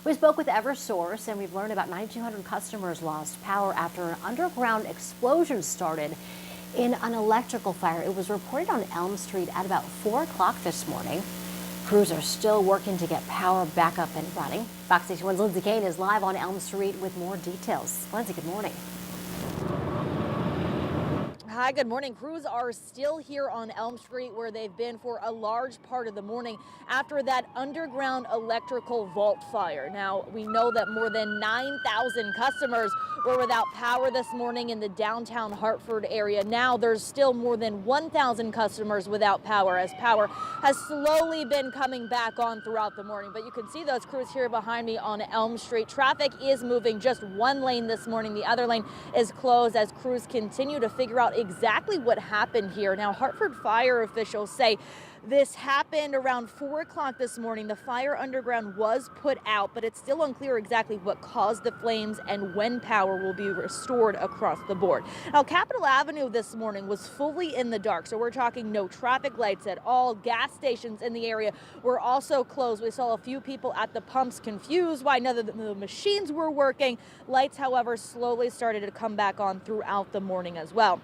We spoke with Eversource and we've learned about 9,200 customers lost power after an underground explosion started in an electrical fire. It was reported on Elm Street at about 4 o'clock this morning. Crews are still working to get power back up and running. Fox 61's Lindsay Kane is live on Elm Street with more details. Lindsay, good morning. Hi, good morning. Crews are still here on Elm Street where they've been for a large part of the morning after that underground electrical vault fire. Now, we know that more than 9,000 customers were without power this morning in the downtown Hartford area. Now there's still more than 1,000 customers without power as power has slowly been coming back on throughout the morning. But you can see those crews here behind me on Elm Street. Traffic is moving just one lane this morning. The other lane is closed as crews continue to figure out exactly what happened here. Now, Hartford fire officials say this happened around 4 o'clock this morning. The fire underground was put out, but it's still unclear exactly what caused the flames and when power will be restored across the board. Now, Capitol Avenue this morning was fully in the dark, so we're talking no traffic lights at all. Gas stations in the area were also closed. We saw a few people at the pumps confused why none of the machines were working. Lights, however, slowly started to come back on throughout the morning as well.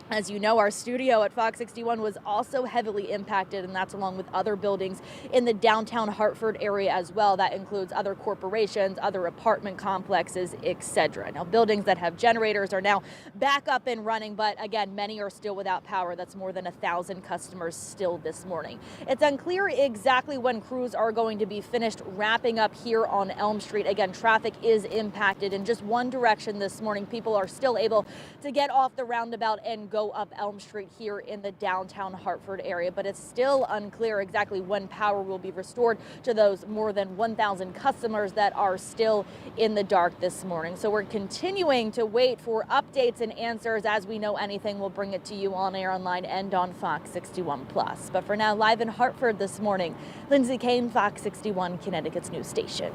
As you know, our studio at Fox 61 was also heavily impacted, and that's along with other buildings in the downtown Hartford area as well. That includes other corporations, other apartment complexes, etc. Now, buildings that have generators are now back up and running, but again, many are still without power. That's more than 1,000 customers still this morning. It's unclear exactly when crews are going to be finished wrapping up here on Elm Street. Again, traffic is impacted in just one direction this morning. People are still able to get off the roundabout and go up Elm Street here in the downtown Hartford area, but it's still unclear exactly when power will be restored to those more than 1,000 customers that are still in the dark this morning. So we're continuing to wait for updates and answers. As we know anything, we'll bring it to you on air, online, and on Fox 61 Plus. But for now, live in Hartford this morning, Lindsay Kane, Fox 61, Connecticut's news station.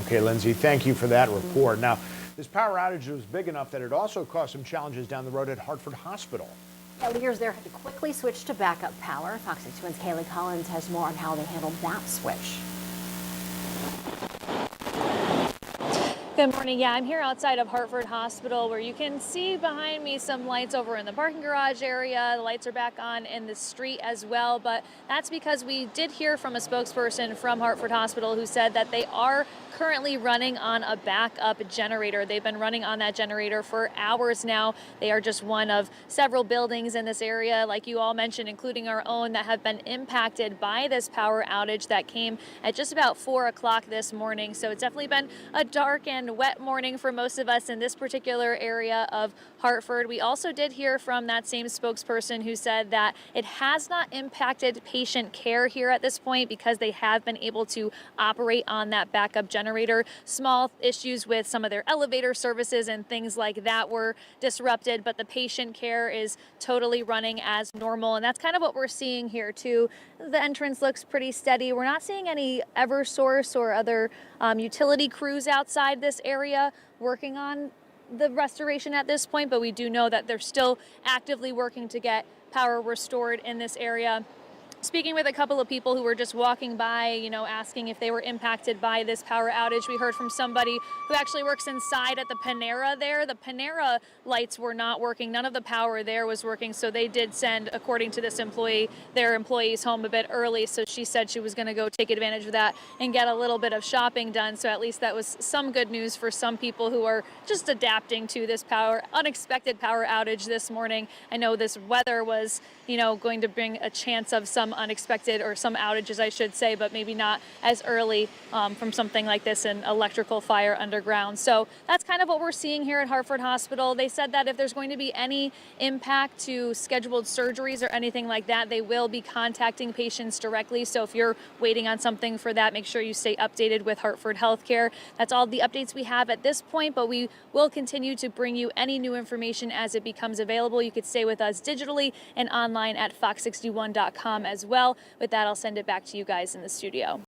Okay, Lindsay, thank you for that report. Now, this power outage was big enough that it also caused some challenges down the road at Hartford Hospital. Leaders there had to quickly switch to backup power. Fox 61's Kaylee Collins has more on how they handled that switch. Good morning. Yeah, I'm here outside of Hartford Hospital where you can see behind me some lights over in the parking garage area. The lights are back on in the street as well, but that's because we did hear from a spokesperson from Hartford Hospital who said that they are currently running on a backup generator. They've been running on that generator for hours now. They are just one of several buildings in this area, like you all mentioned, including our own, that have been impacted by this power outage that came at just about 4 o'clock this morning. So it's definitely been a dark and wet morning for most of us in this particular area of Hartford. We also did hear from that same spokesperson who said that it has not impacted patient care here at this point because they have been able to operate on that backup generator. Small issues with some of their elevator services and things like that were disrupted, but the patient care is totally running as normal. And that's kind of what we're seeing here too. The entrance looks pretty steady. We're not seeing any Eversource or other utility crews outside this area working on the restoration at this point, but we do know that they're still actively working to get power restored in this area. Speaking with a couple of people who were just walking by, asking if they were impacted by this power outage, we heard from somebody who actually works inside at the Panera there. The Panera lights were not working. None of the power there was working. So they did send, according to this employee, their employees home a bit early. So she said she was going to go take advantage of that and get a little bit of shopping done. So at least that was some good news for some people who are just adapting to this unexpected power outage this morning. I know this weather was, going to bring a chance of some unexpected, or some outages I should say, but maybe not as early from something like this, an electrical fire underground. So that's kind of what we're seeing here at Hartford Hospital. They said that if there's going to be any impact to scheduled surgeries or anything like that, they will be contacting patients directly. So if you're waiting on something for that, make sure you stay updated with Hartford Healthcare. That's all the updates we have at this point, but we will continue to bring you any new information as it becomes available. You could stay with us digitally and online at fox61.com as well. With that, I'll send it back to you guys in the studio.